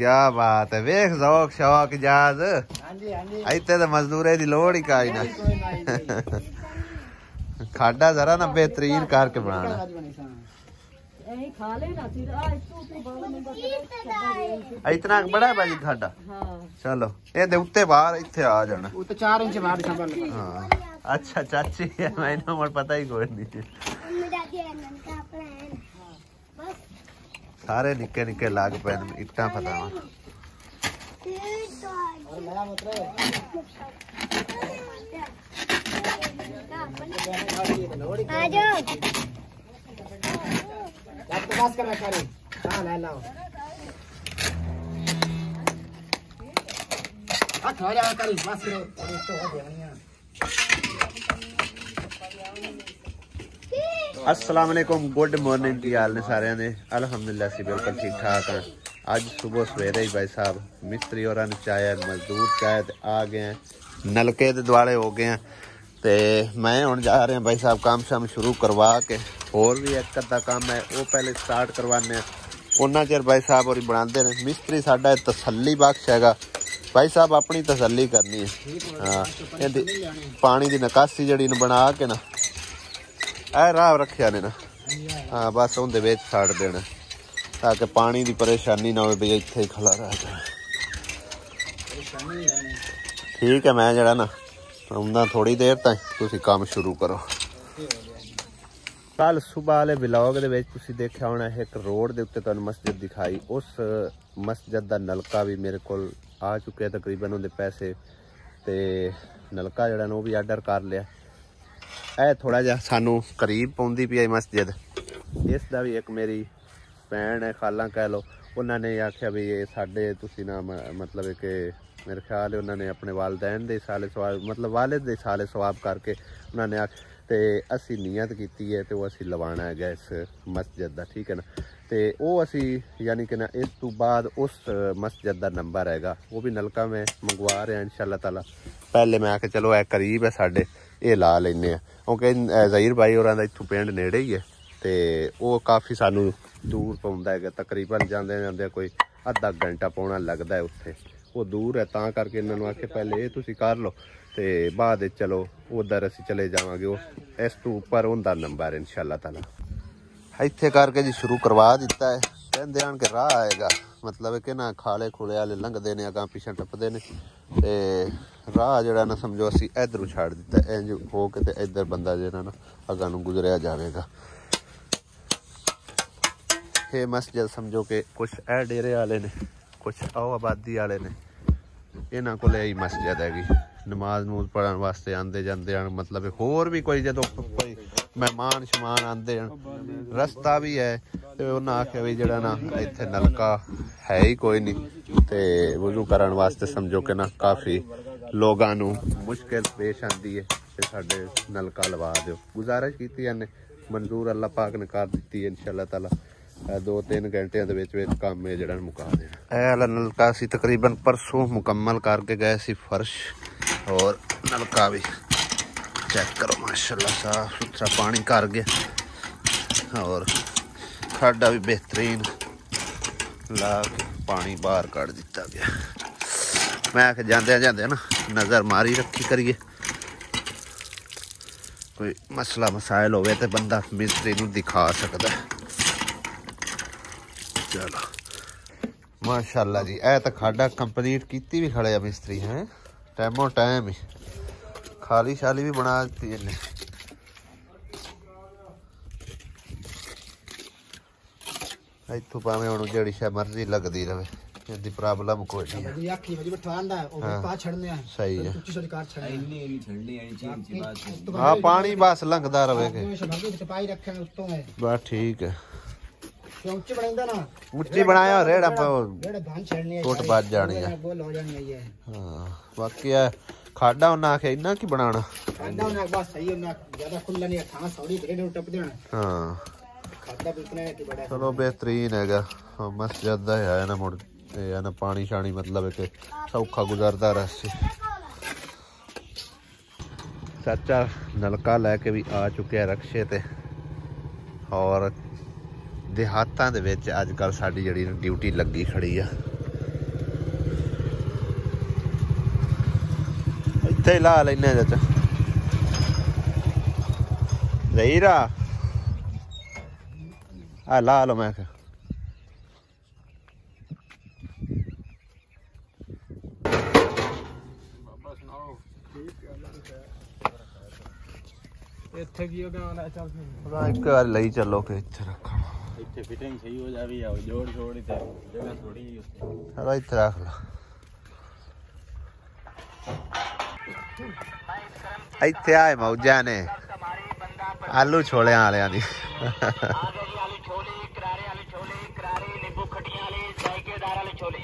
क्या बात है, वेख शौक शौक इजाज इतने तो मजदूरे की लोड़ ही काई ना। खाडा जरा ना बेहतरीन करके बनाना। इतना बड़ा है भाजी खाडा। चलो ये उत्ते बाहर इत्थे आ जाना। 4 इंच बाहर। हाँ अच्छा चाची मैंने मुझे पता ही कोई नहीं। सारे निक्के निक्के लाग पे इट्टा पता अस्सलाम वालेकुम, गुड मॉर्निंग की हाल ने सारे ने। अल्हम्दुलिल्लाह सी बिल्कुल ठीक ठाक हैं। अज सुबह सवेरे ही भाई साहब मिस्त्री और चाय मजदूर चाय आ गए हैं, नलके के दुआले हो गए हैं। तो मैं हुण जा रहे हैं भाई साहब काम शाम शुरू करवा के, होर भी एक अद्धा काम है वो पहले स्टार्ट करवाने। उन्ना चिर भाई साहब और बनाते हैं। मिस्त्री साडा तसल्ली बख्श हैगा भाई साहब, अपनी तसल्ली करनी है। हाँ पानी की निकासी जड़ी बना के ना राह रखिया ने ना, हाँ बस उनके छड़ देना ताकि पानी की परेशानी ना हो भाई इत्थे खला रह जाए। ठीक है मैं जरा ना आउंदा थोड़ी देर तक, तुसी काम शुरू करो। कल सुबह वाले ब्लॉग दे विच तुसी देखिया होना एक रोड दे उत्ते तुहानूं मस्जिद दिखाई, उस मस्जिद दा नलका भी मेरे कोल आ चुके तकरीबन उहदे पैसे ते नलका जड़ा ना वो भी आर्डर कर लिया। ए थोड़ा जा सानू करीब पौंदी पई मस्जिद, इसका भी एक मेरी भैन है खाला कह लो, उन्होंने आख्या भी ये साडे तुसी ना मतलब है कि मेरे ख्याल है उन्होंने अपने वालदैन दे साले सवाब मतलब वालिद दे साले सवाब करके उन्होंने ते असी नीयत की है तो वो असी लवाना है इस मस्जिद का। ठीक है ना, तो वो असी यानी कि ना इस तो बाद उस मस्जिद का नंबर हैगा वो भी नलका में मंगवा रहे हैं इंशाअल्लाह ताला। पहले मैं आके चलो ए करीब है साडे ये ला लें, क्योंकि ज़हीर भाई और इतों पिंड नेड़े ही है तो वो काफ़ी सानू दूर पौंदा है, तकरीबन जाते जाते कोई अद्धा घंटा पौना लगता है उत्थे, वो दूर है ता करके इन्होंने आखे पहले ये तुसी कर लो तो बाद चलो उधर असी चले जावांगे उस इस तो उपर उनका नंबर इंशाअल्लाह ताला। इत्थे करके जी शुरू करवा दिता है, कहते आन के राह आएगा मतलब कि ना खाले खुले वाले लंघते ने अगां पिछे टपते ने ते राह जड़ा ना समझो असी इधरों छड़ दिता इंज हो के ते इधर बंदा जड़ा ना अगां नूं गुजरिया जाएगा। ये मस्जिद समझो कि कुछ ए डेरे वाले ने कुछ आओ आबादी वाले ने, इन्हां कोल यही मस्जिद हैगी नमाज नमूज पढ़न वास्ते आंदे जांदे हैं। मतलब होर भी कोई जो कोई मेहमान शमान आंदे हैं, रस्ता भी है तो उन्हें आख्या भी जड़ा ना इत्थे नलका है ही कोई नहीं तो वजू करन वास्ते समझो कि ना काफ़ी लोगों नूं मुश्किल पेश आती है कि साडे नलका लवा दो। गुजारिश की इन्हें मंजूर अल्लाह पाक ने कर दी है इंशाअल्लाह ताला, 2-3 घंटिया के काम है जड़ा मुका देना। यह वाला नलका असी तकरीबन परसों मुकम्मल करके गए सी फर्श, और नलका भी चेक करो माशाल्लाह साफ सुथरा पानी कर गया और खाडा भी बेहतरीन ला पानी बाहर कट दिता गया। मैं आखे जाते जाते ना नज़र मारी रखी करिए, कोई मसला मसाइल होवे तो बंदा मिस्त्री नूं दिखा सकता है। चलो माशाल्लाह जी ए तो खाडा कंप्लीट की भी खड़े मिस्त्री हैं, टाइमों टाइम ही खाली शाली भी बना दी इन्हें। इतों भावें हुण जिहड़ी शै मर्जी लगती रहे इसकी प्रॉब्लम कोई नहीं है। सही है हाँ पानी बस लंघदा रहे बस ठीक है। उच्ची बनाया रेड़ा टुट बच जानी है। हाँ बाकी है खाडा उन्हें आखे इन्ना की बनाना। हाँ चलो बेहतरीन है मस्जिद है ना मुड़ है ना पानी शानी मतलब कि सौखा गुजरता रस्ते। चाचा नलका लैके भी आ चुके हैं रक्शे ते, और देहातां दे विच अजकल साडी जिहड़ी ड्यूटी लगी खड़ी आ ਇੱਥੇ ਹੀ ਲਾ ਲੈਨੇ ਚਾਚਾ ਜ਼ਹੀਰਾ ਆ ਲਾ ਲਓ ਮੈਂ ਕਿਹਾ ਇੱਥੇ ਕੀ ਹੋ ਗਿਆ ਚੱਲ ਪਤਾ ਇੱਕ ਵਾਰ ਲਈ ਚੱਲੋ ਕਿ ਇੱਥੇ ਰੱਖਾਂ ਇੱਥੇ ਫਿਟਿੰਗ ਸਹੀ ਹੋ ਜਾਵੇ ਆ ਜੋੜ ਛੋੜ ਤੇ ਜਗ੍ਹਾ ਥੋੜੀ ਜਿਹੀ ਉੱਤੇ ਚਲੋ ਇੱਥੇ ਰੱਖ ਲਾ ਇੱਥੇ ਆਏ ਮੌਜਾਂ ਨੇ ਆਲੂ ਛੋਲਿਆਂ ਵਾਲਿਆਂ ਦੀ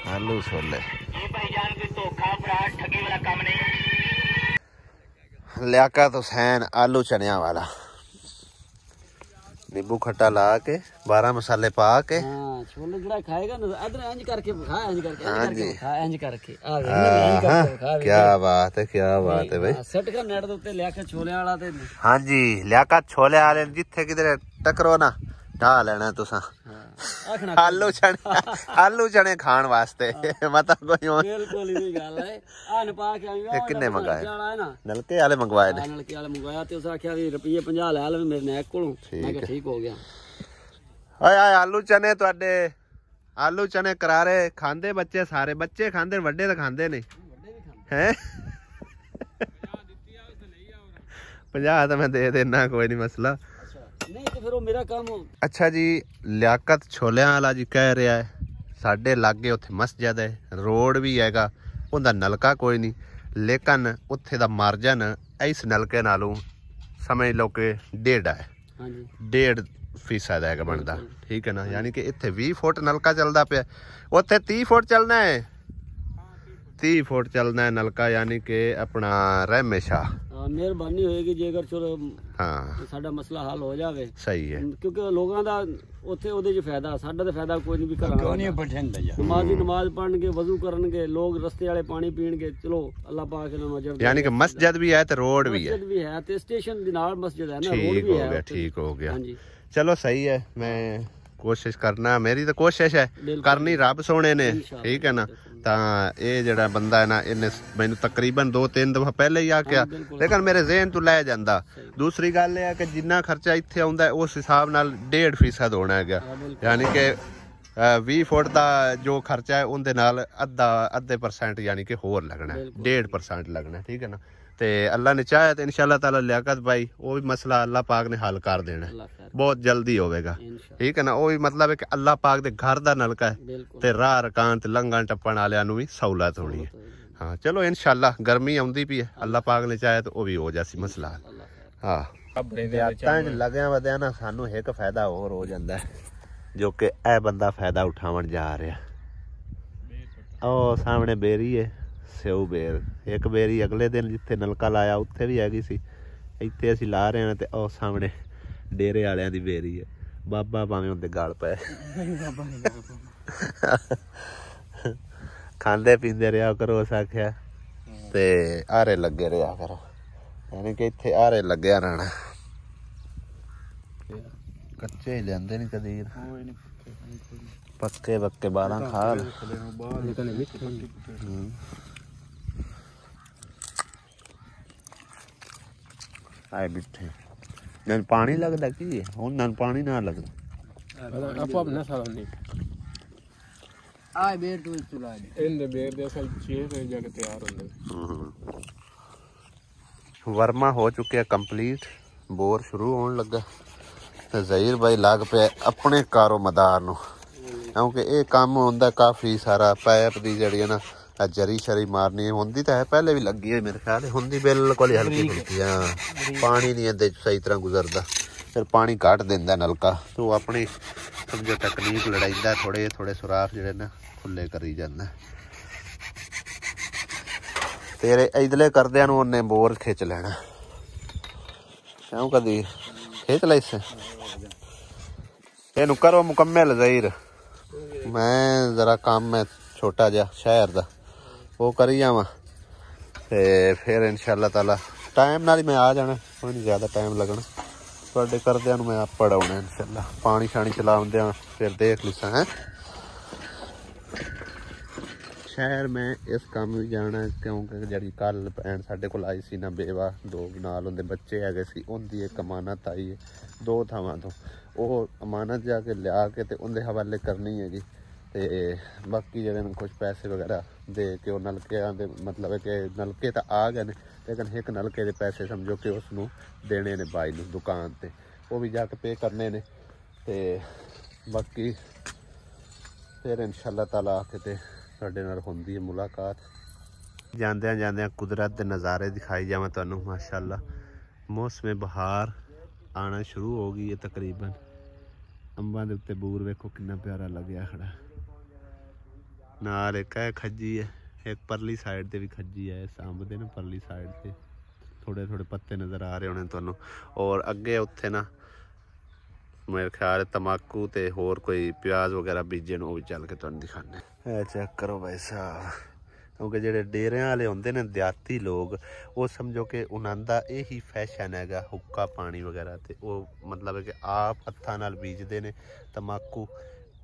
ਆਲੂ ਛੋਲੇ लियाकत हुसैन आलू चनिया वाला नींबू खट्टा ला के 12 मसाले पा के छोले जड़ा खाएगा ना इधर इंज करके खा इंज करके हां जी खा इंज करके आ क्या बात है भाई सेट का नेट दे उत्ते लियाकत छोले वाला ते हां जी लियाकत छोले वाले जिथे किधर टकरो ना ढा लेना तुसा आलू चने खान वास्ते मता कोई बिल्कुल ही गल है आन पा के आया किन्ने मंगाए नलके वाले मंगवाए ने नलके वाले मंगवाया ते उस आख्या भी रुपये 50 ले ले मेरे नेक कोलों मैं कहा ठीक हो गया आए आलू चने ਤੁਹਾਡੇ आलू चने करारे खांदे बच्चे सारे बच्चे खांदे वड्डे तो खांदे नहीं हैं 50 तो मैं दे देना कोई नहीं मसला नहीं तो फिर वो मेरा काम हो अच्छा जी लियाकत छोलियां वाला जी कह रहा है साडे लागे उत्थे मस्जिद है रोड भी हैगा उनदा नलका कोई नहीं लेकिन उत्थे दा मार्जन इस नलके नालों समझ लो कि 1.5 है हां जी 1.5% है बनता ठीक है ना यानी कि इत्थे 20 फुट नलका चलता पे उत्थे 30 फुट चलना है 30 फुट चलना है नलका यानी कि अपना रहमेशा मेहरबानी होएगी जे अगर चलो हाँ साडा मसला हल हो जावे सही है क्योंकि लोगों दा उत्थे ओदे च फायदा साडा ते फायदा कोई नहीं भी करा क्यों नहीं बैठेंगे नमाज़ी नमाज पढ़नगे वजू करनगे लोग रस्ते वाले पानी पीणगे चलो अल्लाह पाक ने नजर यानी कि मस्जिद भी है ते रोड भी है मस्जिद भी है ते स्टेशन दे नाल मस्जिद है ना रोड भी है ठीक हो गया हां जी चलो सही है मैं कोशिश करना मेरी तो कोशिश है करनी रब सोने ने ठीक है ना ਤਾਂ ਇਹ ਜਿਹੜਾ ਬੰਦਾ ਹੈ ਨਾ ਇਹਨੇ ਮੈਨੂੰ ਤਕਰੀਬਨ 2-3 ਦਫਾ ਪਹਿਲੇ ਹੀ ਆਖਿਆ ਲੇਕਿਨ ਮੇਰੇ ਜ਼ਿਹਨ ਤੋਂ ਲੈ ਜਾਂਦਾ ਦੂਸਰੀ ਗੱਲ ਇਹ ਹੈ ਕਿ ਜਿੰਨਾ ਖਰਚਾ ਇੱਥੇ ਆਉਂਦਾ ਉਸ ਹਿਸਾਬ ਨਾਲ 1.5% ਹੋਣਾ ਹੈਗਾ ਯਾਨੀ ਕਿ 20 ਫੁੱਟ ਦਾ ਜੋ ਖਰਚਾ ਹੈ ਉਹਦੇ ਨਾਲ ਅੱਧੇ % ਯਾਨੀ ਕਿ ਹੋਰ ਲੱਗਣਾ 1.5% ਲੱਗਣਾ ਠੀਕ ਹੈ ਨਾ ਤੇ ਅੱਲਾ ਨੇ ਚਾਹਿਆ ਤੇ ਇਨਸ਼ਾਅੱਲਾ ਤਾਲਾ ਲਿਆਕਤ ਭਾਈ ਉਹ ਵੀ ਮਸਲਾ ਅੱਲਾ ਪਾਕ ਨੇ ਹੱਲ ਕਰ ਦੇਣਾ ਬਹੁਤ ਜਲਦੀ ਹੋਵੇਗਾ ਠੀਕ ਹੈ ਨਾ ਉਹ ਵੀ ਮਤਲਬ ਹੈ ਕਿ ਅੱਲਾ ਪਾਕ ਦੇ ਘਰ ਦਾ ਨਲਕਾ ਹੈ ਤੇ ਰਾਹ ਰਕਾਨ ਤੇ ਲੰਘਣ ਟੱਪਣ ਵਾਲਿਆਂ ਨੂੰ ਵੀ ਸਹੂਲਤ ਹੋਣੀ ਹੈ ਹਾਂ ਚਲੋ ਇਨਸ਼ਾਅੱਲਾ ਗਰਮੀ ਆਉਂਦੀ ਪਈ ਹੈ ਅੱਲਾ ਪਾਕ ਨੇ ਚਾਹਿਆ ਤੇ ਉਹ ਵੀ ਹੋ ਜਾਸੀ ਮਸਲਾ ਹਾਂ ਤਾਂ ਲੱਗਿਆ ਵਧਿਆ ਨਾ ਸਾਨੂੰ ਇੱਕ ਫਾਇਦਾ ਹੋਰ ਹੋ ਜਾਂਦਾ ਜੋ ਕਿ ਇਹ ਬੰਦਾ ਫਾਇਦਾ ਉਠਾਉਣ ਜਾ ਰਿਹਾ ਉਹ ਸਾਹਮਣੇ ਬੇਰੀ ਹੈ ਸਿਉ ਬੇਰ ਇੱਕ ਬੇਰੀ ਅਗਲੇ ਦਿਨ ਜਿੱਥੇ ਨਲਕਾ ਲਾਇਆ ਉੱਥੇ ਵੀ ਹੈਗੀ ਸੀ ਇੱਥੇ ਅਸੀਂ ਲਾ ਰਹੇ ਹਾਂ ਤੇ ਉਹ ਸਾਹਮਣੇ ਡੇਰੇ ਵਾਲਿਆਂ ਦੀ ਬੇਰੀ ਹੈ ਬਾਬਾ ਭਾਵੇਂ ਉਹਦੇ ਗਲ ਪਏ ਖਾਂਦੇ ਪੀਂਦੇ ਰਿਹਾ ਕਰੋ ਉਸ ਆਖਿਆ ਤੇ ਆਰੇ ਲੱਗੇ ਰਿਹਾ ਕਰੋ ਯਾਨੀ ਕਿ ਇੱਥੇ ਆਰੇ ਲੱਗਿਆ ਰਹਿਣਾ ਕੱਚੇ ਹੀ ਲੈਂਦੇ ਨਹੀਂ ਕਦੀ ਪੱਕੇ ਬੱਕੇ 12 ਖਾ ਆਏ ਬਿੱਠੇ ਨਨ ਪਾਣੀ ਲੱਗਦਾ ਕੀ ਉਹਨਾਂ ਨੂੰ ਪਾਣੀ ਨਾ ਲੱਗਦਾ ਆਪੋ ਆਪਣਾ ਸਾਰਾ ਨਹੀਂ ਆਏ ਬੇਰ ਤੋਂ ਚੁਲਾ ਇਹਦੇ ਬੇਰ ਦੇ ਅਸਲ 6 ਜਗ ਤਿਆਰ ਹੁੰਦੇ ਵਰਮਾ ਹੋ ਚੁੱਕਿਆ ਕੰਪਲੀਟ ਬੋਰ ਸ਼ੁਰੂ ਹੋਣ ਲੱਗਾ ਤੇ ਜ਼ਹੀਰ ਭਾਈ ਲੱਗ ਪਿਆ ਆਪਣੇ ਕਾਰੋ ਮਦਾਰ ਨੂੰ ਕਿਉਂਕਿ ਇਹ ਕੰਮ ਹੁੰਦਾ ਕਾਫੀ ਸਾਰਾ ਪੈਪ ਦੀ ਜਿਹੜੀ ਹੈ ਨਾ ਜਰੀ ਸ਼ਰੀ ਮਾਰਨੀ ਹੁੰਦੀ ਤਾਂ ਹੈ ਪਹਿਲੇ ਵੀ ਲੱਗੀ ਹੋਈ ਮੇਰੇ ਖਿਆਲ ਹੁੰਦੀ ਬਿਲਕੁਲ ਹਲਕੀ ਫੁਲਕੀ ਹਾਂ ਪਾਣੀ ਨਹੀਂ ਇਹਦੇ ਸਹੀ ਤਰ੍ਹਾਂ ਗੁਜ਼ਰਦਾ ਫਿਰ ਪਾਣੀ ਕੱਢ ਦਿੰਦਾ ਨਲਕਾ ਤੂੰ ਆਪਣੀ ਸਮਝੋ ਟੈਕਨੀਕ ਲੜਾਈਦਾ ਥੋੜੇ ਥੋੜੇ ਸੁਰਾਖ ਜਿਹੜੇ ਨਾ ਖੁੱਲੇ ਕਰੀ ਜਾਂਦਾ ਤੇਰੇ ਇਧਲੇ ਕਰਦਿਆਂ ਨੂੰ ਉਹਨੇ ਬੋਰ ਖਿੱਚ ਲੈਣਾ ਕਿਉਂ ਕਦੀ ਖਿੱਚ ਲੈ ਇਸੇ ਇਹਨੂੰ ਕਰੋ ਮੁਕੰਮਲ ਜ਼ਹੀਰ ਮੈਂ ਜ਼ਰਾ ਕੰਮ ਹੈ ਛੋਟਾ ਜਿਹਾ ਸ਼ਹਿਰ ਦਾ ਉਹ ਕਰੀ ਜਾਵਾਂ ਤੇ ਫਿਰ ਇਨਸ਼ਾਅੱਲਾ ਤਾਲਾ ਟਾਈਮ ਨਾਲ ਹੀ ਮੈਂ ਆ ਜਾਣਾ ਕੋਈ ਨਹੀਂ ਜ਼ਿਆਦਾ ਟਾਈਮ ਲੱਗਣਾ ਤੁਹਾਡੇ ਕਰਦਿਆਂ ਨੂੰ ਮੈਂ ਆਪੜ ਆਉਣਾ ਇਨਸ਼ਾਅੱਲਾ ਪਾਣੀ ਛਾਣੀ ਚਲਾਉਂਦਿਆਂ ਫਿਰ ਦੇਖ ਲਿਸਾਂ ਹੈ शहर मैं इस काम भी जाना क्योंकि जी कल भैन साढ़े को आई सी ना बेवा दो नाल उनके बच्चे है सी उनकी एक अमानत आई है 2 थावां तो वो अमानत जाके लिया के ते उनके हवाले करनी हैगी ते बाकी जो कुछ पैसे वगैरह दे के वो नलके दे मतलब है कि नलके तो आ गए ने लेकिन एक नलके के पैसे समझो कि उसनू देने ने बाई नू दुकान ते वो भी जाके पे करने ने ते बाकी फिर इंशाअल्लाह ताला आके ते साडे नाल हुंदी है मुलाकात। जांदियां जांदियां कुदरत के नज़ारे दिखाई जावां तुहानू माशाअल्लाह मौसम बहार आना शुरू हो गई है तकरीबन। अंबां दे उत्ते बूर वेखो कितना प्यारा लग्या खड़ा नाल एक है खज्जी है एक परली साइड ते भी खज्जी है अंब दे ना परली साइड ते थोड़े थोड़े पत्ते नज़र आ रहे होने तुहानू और अगे उत्थे ना मेरे ख्याल तम्बाकू ते होर कोई प्याज वगैरह बीजे वो भी चल के तुहानू दिखाने। चेक करो भाई साहब क्योंकि जेडे डेरियां वाले होंदे ने देहाती लोग वो समझो कि उन्हां दा यही फैशन हैगा हुक्का पानी वगैरह ते वो मतलब है कि आप हत्थां नाल बीजदे ने तम्बाकू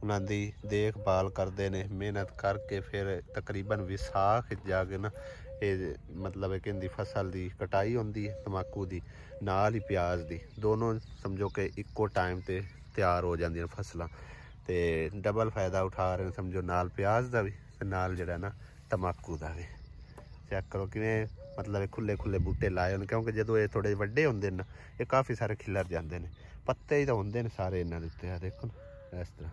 उन्हां दी देखभाल करते ने मेहनत करके फिर तकरीबन विसाख जाके ना ये मतलब है कि इनकी फसल की कटाई होंदी है तम्बाकू की नाल ही प्याज की दोनों समझो कि इक्को टाइम ते तैयार हो जांदियां फसलां ते डबल फायदा उठा रहे समझो नाल प्याज का भी ते नाल जिहड़ा ना तम्बाकू का भी। चेक करो किवें मतलब खुले खुले बूटे लाए होने क्योंकि जो ये थोड़े वड्डे होंदे ना ये काफ़ी सारे खिलर जाते हैं पत्ते ही तो होंदे ने सारे इन्हां दे उत्ते देखो ना इस तरह।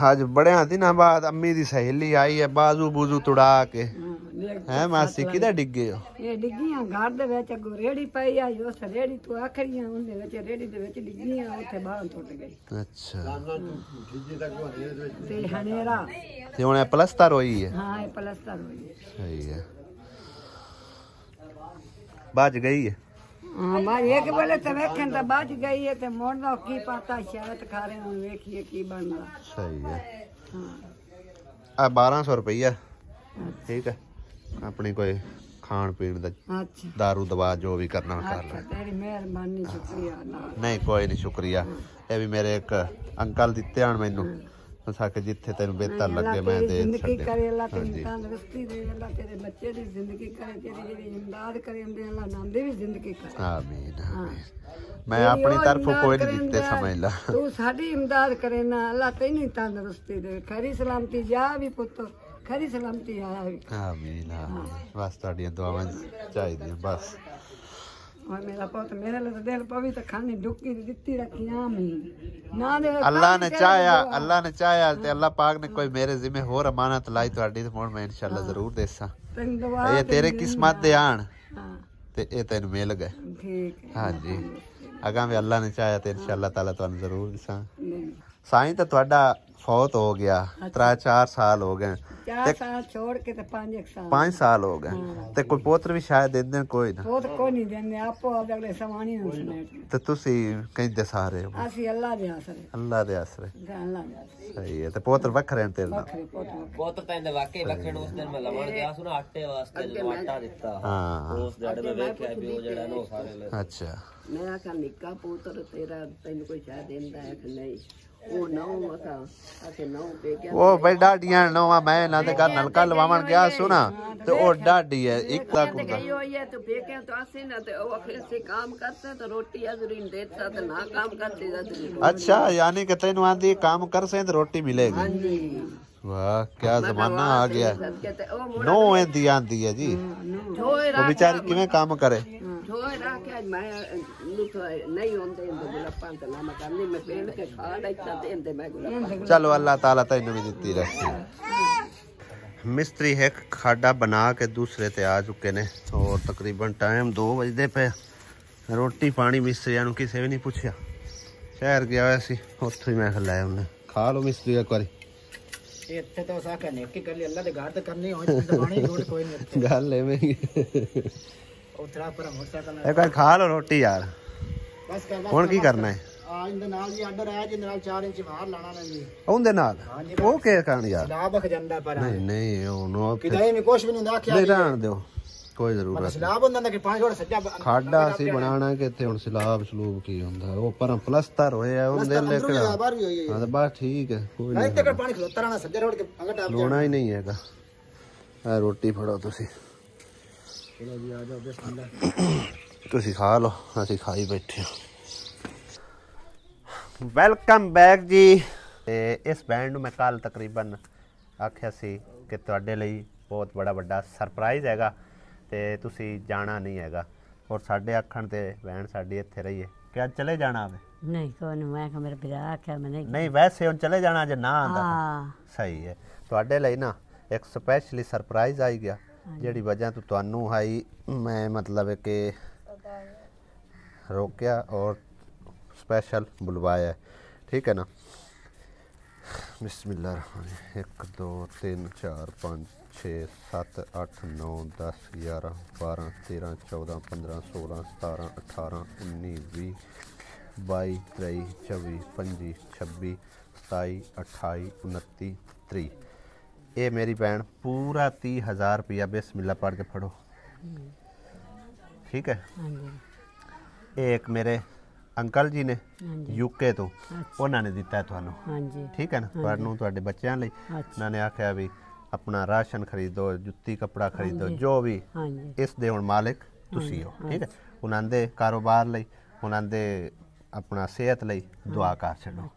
आज बड़े दिनों बाद अम्मी दी सहेली आई है बाजू बूजू तुड़ा के है मासी किधर डिगे हो ये डिगियां घर दे विच अगो रेड़ी पई आई उस रेड़ी तो आखरियां उनदे विच रेड़ी दे विच डिगियां उथे बाहर टुट गई। अच्छा ते हनेरा ते हुन प्लस्तर होई है। हां ये प्लस्तर होई है सही है बच गई है। हाँ भाई एक बोले तो वेखें तो बच गई है तो मोड़ना की पता शायद खारे में वेखिए की बनदा। सही है हां 1200 रुपया ठीक है अपनी कोई खान पीन दा अच्छा दारू दवा जो भी करना कर ले। तेरी मेहरबानी शुक्रिया नहीं कोई नहीं शुक्रिया ये भी मेरे एक अंकल दिते आन मैनू के जिथे तेन बेहतर लगे मैं दे जिंदगी करे अल्लाह तेरी तंदुरुस्ती दे अल्लाह तेरे बच्चे दी जिंदगी करे तेरी जेडी इमदाद करे अल्लाह नांदे भी जिंदगी करे आमीन आमीन। मैं अपनी तरफ कोई नहीं दिते समझ ला तू साडी इमदाद करे ना अल्लाह तेनी तंदुरुस्ती दे खरी सलामती जा भी पुत्र खरी सलामती आया भी आमीन आमीन बस तुहाडियां दुआवां चाहिए बस और मेरा पुत मेरे लिए दिल पवी तो खानी डुक्की दित्ती रखी आमीन ना दे अल्लाह ने चाया ते अल्लाह पाक ने कोई मेरे जिम्मे होर अमानत लाई तुहाडी ते मैं इंशाअल्लाह जरूर देसा ये तेरे किस्मत दे आन ते ए तैनू मिल गए ठीक है। हां जी अगा में अल्लाह ने चाया ते इंशाअल्लाह ताला तुहानू जरूर देसा। साईं तो तुहाडा फौत हो गया 3-4 साल हो गए 4 साल छोड़ के तो 5 साल हो गए ते कोई पोत्र भी शायद देंदे कोई ना पोत कोई नहीं देंदे आपो अगले समानी नु समेट ते तुसी कहंदे सारे हो असि अल्लाह दे आसरे अल्लाह दे आसरे अल्लाह दे आसरे सही है ते पोत्र वखरे तेरे नाल पोत्र तैंदे वाकई वखरे उस दिन मैं लवण गया सुना आटे वास्ते जो आटा दिता हां उस जड़ में वेख्या भी वो जड़ा नो सारे ले अच्छा मेरा का निक्का पुत्र तेरा तैनू कोई शायद देंदा है कि नहीं ओ नौ मसा असे नौ पे क्या वो भाई डाडियां नौवा मैं ना ते घर नलका लवावन गया सुना ते ओ डाडी है एक दा कुंदा गई हो ये तो बेके तो आसे ना ते ओ फिर से काम करते तो रोटी अजरीन देता तो ना काम करते अजरीन। अच्छा यानी कि तैनू आंदी काम कर से तो रोटी मिलेगी। वाह क्या जमाना आ गया नो एंदी आंदी है जी वो बेचारी किवें काम करे ढोए रखे मैं नहीं होंदे इंदे गुलाबां ते लामा करनी मैं पेड़ के खा लेता ते इंदे मैं गुलाब चलो अल्लाह ताला तैनू भी दित्ती रखी। मिस्त्री एक खाडा बना के दूसरे ते आ चुके ने और तकरीबन टाइम 2 बजदे पे रोटी पानी मिस्त्रियां नू किसे भी नहीं पूछया शहर गया होया सी उत्थों ही मैं खलाया उन्हें खा लो मिस्त्री एक बारी ਇੱਥੇ ਤਾਂ ਸਾਕਾ ਨੇ ਕਿ ਕੱਲੀ ਅੱਲਾ ਦੇ ਘਰ ਤੇ ਕਰਨੀ ਹੋਈ ਤੇ ਪਾਣੀ ਲੋੜ ਕੋਈ ਨਹੀਂ ਗੱਲ ਐਵੇਂ ਹੀ ਉਤਰਾ ਪਰ ਮੋਟਰਸਾਈਕਲ ਇੱਕ ਵਾਰ ਖਾ ਲੋ ਰੋਟੀ ਯਾਰ ਬਸ ਕਰ ਹੁਣ ਕੀ ਕਰਨਾ ਹੈ ਆ ਇਹਦੇ ਨਾਲ ਜੀ ਆਰਡਰ ਆਇਆ ਜਿਹਦੇ ਨਾਲ 4 ਇੰਚ ਬਾਹਰ ਲਾਣਾ ਨੇ ਜੀ ਉਹਦੇ ਨਾਲ ਉਹ ਕੀ ਕਰਨ ਯਾਰ ਲਾਭ ਖਜੰਦਾ ਪਰ ਨਹੀਂ ਨਹੀਂ ਉਹ ਨੋ ਕਿਦਾਂ ਵੀ ਕੁਝ ਵੀ ਨਹੀਂ ਹੁੰਦਾ ਆਖਿਆ ਨਹੀਂ ਰਹਿਣ ਦਿਓ ਕੋਈ ਜ਼ਰੂਰਤ ਸਲਾਬ ਹੁੰਦਾ ਕਿ ਪਾਣੀ ਥੋੜਾ ਸੱਜਾ ਖਾਡਾ ਸੀ ਬਣਾਉਣਾ ਕਿ ਇੱਥੇ ਹੁਣ ਸਲਾਬ ਸਲੂਬ ਕੀ ਹੁੰਦਾ ਉਹ ਪਰ ਪਲਸਤਰ ਹੋਇਆ ਉਹਦੇ ਲੇਕਿਨ ਬਾਹਰ ਵੀ ਹੋਈ ਹੈ ਹਾਂ ਤਾਂ ਬਸ ਠੀਕ ਹੈ ਕੋਈ ਨਹੀਂ ਤੇ ਪਾਣੀ ਖਲੋਤਾ ਰਹਿਣਾ ਸੱਜਾ ਰੋੜ ਕੇ ਅੰਗਾ ਟਾਪ ਲੋਣਾ ਹੀ ਨਹੀਂ ਹੈਗਾ ਆ ਰੋਟੀ ਫੜੋ ਤੁਸੀਂ ਚਲੋ ਜੀ ਆ ਜਾਓ ਬਿਸਮਿਲ੍ਲਾ ਤੁਸੀਂ ਖਾ ਲਓ ਅਸੀਂ ਖਾਈ ਬੈਠੇ ਹਾਂ ਵੈਲਕਮ ਬੈਕ ਜੀ ਤੇ ਇਸ ਬੈਂਡ ਨੂੰ ਮੈਂ ਕੱਲ ਤਕਰੀਬਨ ਆਖਿਆ ਸੀ ਕਿ ਤੁਹਾਡੇ ਲਈ ਬਹੁਤ ਵੱਡਾ ਸਰਪ੍ਰਾਈਜ਼ ਹੈਗਾ ਤੇ ਤੁਸੀਂ ਜਾਣਾ ਨਹੀਂ ਹੈਗਾ ਔਰ ਸਾਡੇ ਆਖਣ ਤੇ ਬੈਂਡ ਸਾਡੀ ਇੱਥੇ ਰਹੀ ਹੈ ਕਿ ਅੱਜ ਚਲੇ ਜਾਣਾ ਵੇ ਨਹੀਂ ਕੋਈ ਮੈਂ ਕਿ ਮੇਰੇ ਵੀਰਾ ਆਖਿਆ ਮੈਂ ਨਹੀਂ ਵੈਸੇ ਹੁਣ ਚਲੇ ਜਾਣਾ ਜੇ ਨਾ ਆਂਦਾ ਹਾਂ ਸਹੀ ਹੈ ਤੁਹਾਡੇ ਲਈ ਨਾ ਇੱਕ ਸਪੈਸ਼ਲੀ ਸਰਪ੍ਰਾਈਜ਼ ਆਈ ਗਿਆ ਜਿਹੜੀ ਵਜ੍ਹਾ ਤੋਂ ਤੁਹਾਨੂੰ ਆਈ ਮੈਂ ਮਤਲਬ ਕਿ रोकिया और स्पेशल बुलवाया है ठीक है ना बिस्मिल्लाह 1 2 3 4 5 6 7 8 9 10 11 12 13 14 15 16 17 18 19 20 22 23 24 25 26 27 28 29 30 ये मेरी भैन पूरा 30,000 रुपया बिस्मिल्लाह पढ़ के पढ़ो ठीक है एक मेरे अंकल जी ने यूके तो उन्होंने दिता है थानू ठीक है ना तुहानू तुहाडे बच्चों लई उन्होंने आख्या भी अपना राशन खरीदो जुत्ती कपड़ा खरीदो जो भी इस दे हुण मालिक तुसी हो ठीक है उन्होंने दे कारोबार लई उन्होंने दे अपना सेहत लई दुआ कर छड़ो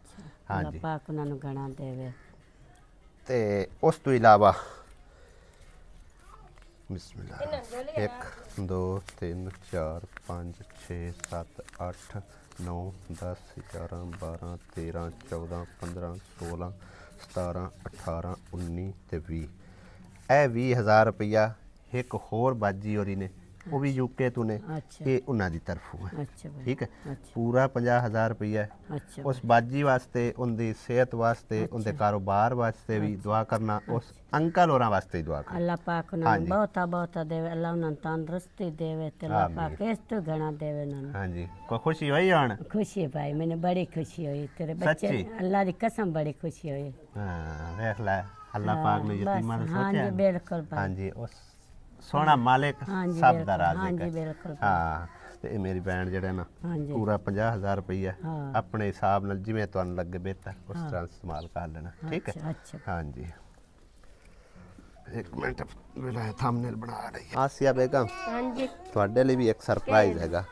हाँ जी पाक उन्होंने गणा देवे ते उस तो इलावा बिस्मिल्लाह 1 2 3 4 5 6 7 8 9 10 11 12 13 14 15 16 17 18 19 ਤੇ 20 ਇਹ 20,000 रुपया एक होर बाजी और ने वो भी यूके तो ने ये उन्हां दी तरफों है ठीक है पूरा 50,000 रुपया है उस बाजी वास्ते उनकी सेहत वास्ते उनके कारोबार वास्ते भी दुआ करना उस अंकल होरा वास्ते दुआ करना अल्लाह पाक उन्हें बहुत देवे अल्लाह उन्हें तंदुरुस्ती देवे ते अल्लाह पाक इस तो घना देवे उन्हें हां जी को खुशी हुई हन खुशी भाई मैंने बड़ी खुशी हुई तेरे बच्चे अल्लाह दी कसम बड़ी खुशी हुई हां देख ले अल्लाह पाक ने यतीमा ने सोचा हां जी बिल्कुल भाई हां जी उस सोना मालिक सब दा राज़िक है हां ते मेरी भैन जेड़ा ना पूरा 50,000 रुपया अपने हिसाब नाल जिवें तुहानू लगे बेहतर उस तरह इस्तेमाल कर लेना ठीक है हां जी एक मिनट मेरा थंबनेल बना रही है आसिया बेगम हां जी ਤੁਹਾਡੇ ਲਈ ਵੀ ਇੱਕ ਸਰਪ੍ਰਾਈਜ਼ ਹੈਗਾ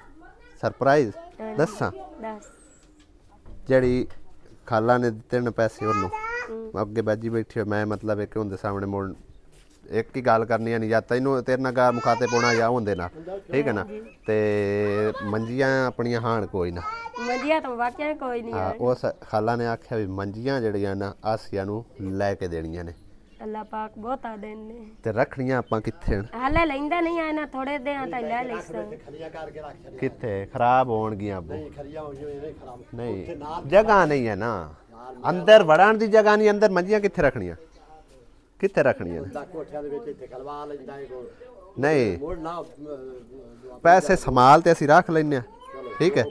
ਸਰਪ੍ਰਾਈਜ਼ ਦੱਸਾਂ ਜਿਹੜੀ ਖਾਲਾ ਨੇ ਦਿੱਤੇ ਨੇ ਪੈਸੇ ਉਹਨੂੰ ਅੱਗੇ ਬਾਜੀ ਬੈਠੀ ਮੈਂ ਮਤਲਬ ਇੱਕ ਉਹਦੇ ਸਾਹਮਣੇ ਮੋੜ एक ही गल करनी है नहीं या तेनों तेरे ना गा मुखाते पाना या होंदे ना ठीक है ना ते मंजियां अपनियां हाण कोई ना मंजियां तो वाकई कोई नहीं हां उस खाला ने आख्या भी मंजियां जड़ियां ना आसिया नु लेके देणियां ने अल्लाह पाक बहुत आ देने ते रखणियां आपां किथे हाले लैंदा नहीं आए ना थोड़े दे ता ले लैसा किथे खराब होणगियां नहीं जगह नहीं है ना अंदर वड़न दी जगह नहीं अंदर मंजियां किथे रखणियां किथे रखनी है नहीं पैसे संभाल ते असी रख लेने ठीक है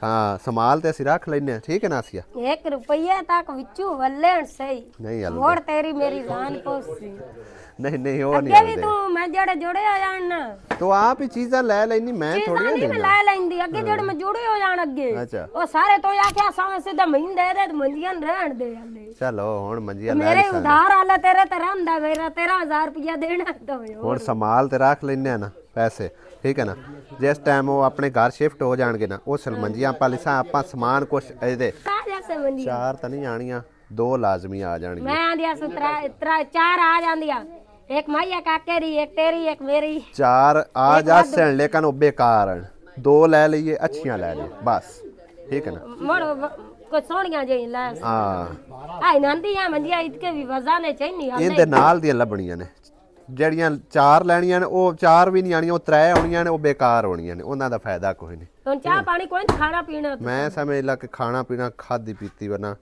हाँ संभाल ते असी रख लेने ठीक है ना आसिया 1 रुपया तक विचू वल्लेण सही नहीं मोड़ तेरी मेरी जान पोसी नहीं वो नहीं अगे भी तू मैं जड़े जुड़े हो जान ना तो आप ही चीज़ां ले लेनी मैं थोड़ी नहीं मैं ले लेंदी अगे जड़े मैं जुड़े हो जान अगे अच्छा ओ सारे तो आख्या सावे सीधा महीन दे दे मंजियां रहन दे हले चलो हुन मंजियां ले मेरे उधार आला तेरे ते रहंदा मेरा 13,000 रुपया देना तो हुन संभाल ते रख लेने ना पैसे ठीक है ना जिस टाइम वो अपने घर शिफ्ट हो जाएंगे ना उस मंजियां पालिसा आपा समान कुछ ਇਹਦੇ चार तो नहीं आनियां 2 लाजमी आ जाएंगी मैं आंदिया सुतरा 4 आ जांदिया एक माइया काके री एक तेरी एक मेरी 4 आ जासन लेकिन वो बेकार हैं 2 ले लिए अच्छियां ले ले बस ठीक है ना मोड़ को सोनिया जे ले हां आई नंदिया मंजिया इतके भी वजाने चाहिए ਇਹਦੇ ਨਾਲ ਦੀਆਂ ਲੱਭਣੀਆਂ ਨੇ ਜਿਹੜੀਆਂ 4 ਲੈਣੀਆਂ ਨੇ ਉਹ 4 ਵੀ ਨਹੀਂ ਆਣੀਆਂ ਉਹ 3 ਆਉਣੀਆਂ ਨੇ ਉਹ ਬੇਕਾਰ ਹੋਣੀਆਂ ਨੇ ਉਹਨਾਂ ਦਾ ਫਾਇਦਾ ਕੋਈ ਨਹੀਂ ਹੁਣ ਚਾਹ ਪਾਣੀ ਕੋਈ ਖਾਣਾ ਪੀਣਾ ਮੈਂ ਸਮਝ ਲਾ ਕਿ ਖਾਣਾ ਪੀਣਾ ਖਾਦੀ ਪੀਤੀ ਵਰਨਾ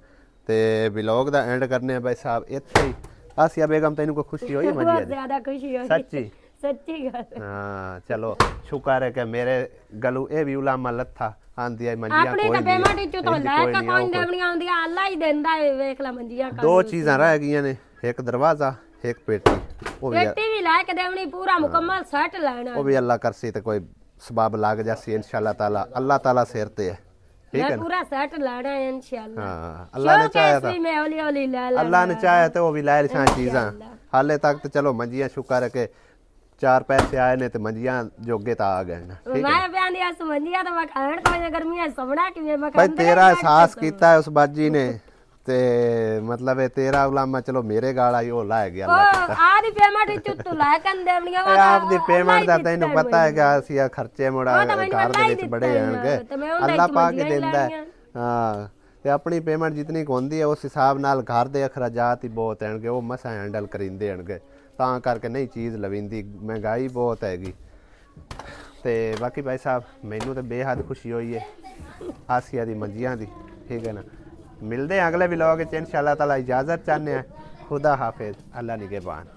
ਤੇ ਵਲੌਗ ਦਾ ਐਂਡ ਕਰਨੇ ਆ ਭਾਈ ਸਾਹਿਬ ਇੱਥੇ ਹੀ आसिया बेगम तेन को खुशी हुई मजी ज्यादा खुशी हुई सच्ची सच्ची गल हां चलो शुक्र है कि मेरे गलू ए भी उलामा लथा आंदी है मंजियां कोई अपनी पेमेंट चो तो लेके कोई देवनी आंदी अल्लाह ही देंदा है देख ला मंजियां दो चीज़ां रह गईयां ने एक दरवाजा एक पेटी ਉਹ ਵੀ पेटी भी लाके देवनी पूरा मुकम्मल सेट लेना ਉਹ ਵੀ ਅੱਲਾ ਕਰਸੀ ਤੇ ਕੋਈ ਸਬਬ ਲੱਗ ਜਾਸੀ ਇਨਸ਼ਾਅੱਲਾ ਤਾਲਾ ਅੱਲਾ ਤਾਲਾ ਸਿਰ ਤੇ ਹੈ ठीक मैं है ना पूरा सेट लेना है इंशाल्लाह हाँ अल्लाह ने चाहा था मैं हौली हौली ले ला अल्लाह ने चाहा तो वो भी लै लिया चीज़ां हाले तक तो चलो मंजियां शुक्र है कि 4 पैसे आए ने तो मंजियां जोगे तो आ गए ना ठीक है मैं बयान दिया समझिया तो मैं खाण को गर्मियां समड़ा कि मैं भाई तेरा एहसास कीता है उस बाजी ने ते मतलब है तेरा उलामा चलो मेरे गाल आई वो ला गया ओ आधी पेमेंट चुत्तू ला कन देवनिया वा आप दी पेमेंट दा तैनू पता है कि ਅਸੀਂ ਖਰਚੇ ਮੁੜਾ ਘਰ ਦੇ ਵਿੱਚ ਬੜੇ ਆਣਗੇ ਅੱਲਾ ਪਾ ਕੇ ਦਿੰਦਾ ਹੈ ਹਾਂ ਤੇ ਆਪਣੀ ਪੇਮੈਂਟ ਜਿੰਨੀ ਕੁ ਹੁੰਦੀ ਹੈ ਉਸ ਹਿਸਾਬ ਨਾਲ ਘਰ ਦੇ ਅਖਰਾਜਾਤ ਹੀ ਬਹੁਤ ਆਣਗੇ ਉਹ ਮਸਾਂ ਹੈਂਡਲ ਕਰਿੰਦੇ ਆਣਗੇ ਤਾਂ ਕਰਕੇ ਨਹੀਂ ਚੀਜ਼ ਲਵਿੰਦੀ ਮਹਿੰਗਾਈ ਬਹੁਤ ਹੈਗੀ ਤੇ ਬਾਕੀ ਭਾਈ ਸਾਹਿਬ ਮੈਨੂੰ ਤੇ ਬੇਹੱਦ ਖੁਸ਼ੀ ਹੋਈ ਹੈ ਆਸੀਆ ਦੀ ਮੰਜੀਆਂ ਦੀ ਠੀਕ ਹੈ ਨਾ मिलते हैं अगले व्लॉग इंशाअल्लाह ताला इजाज़त चाहते हैं खुदा हाफिज अल्लाह निगहबान।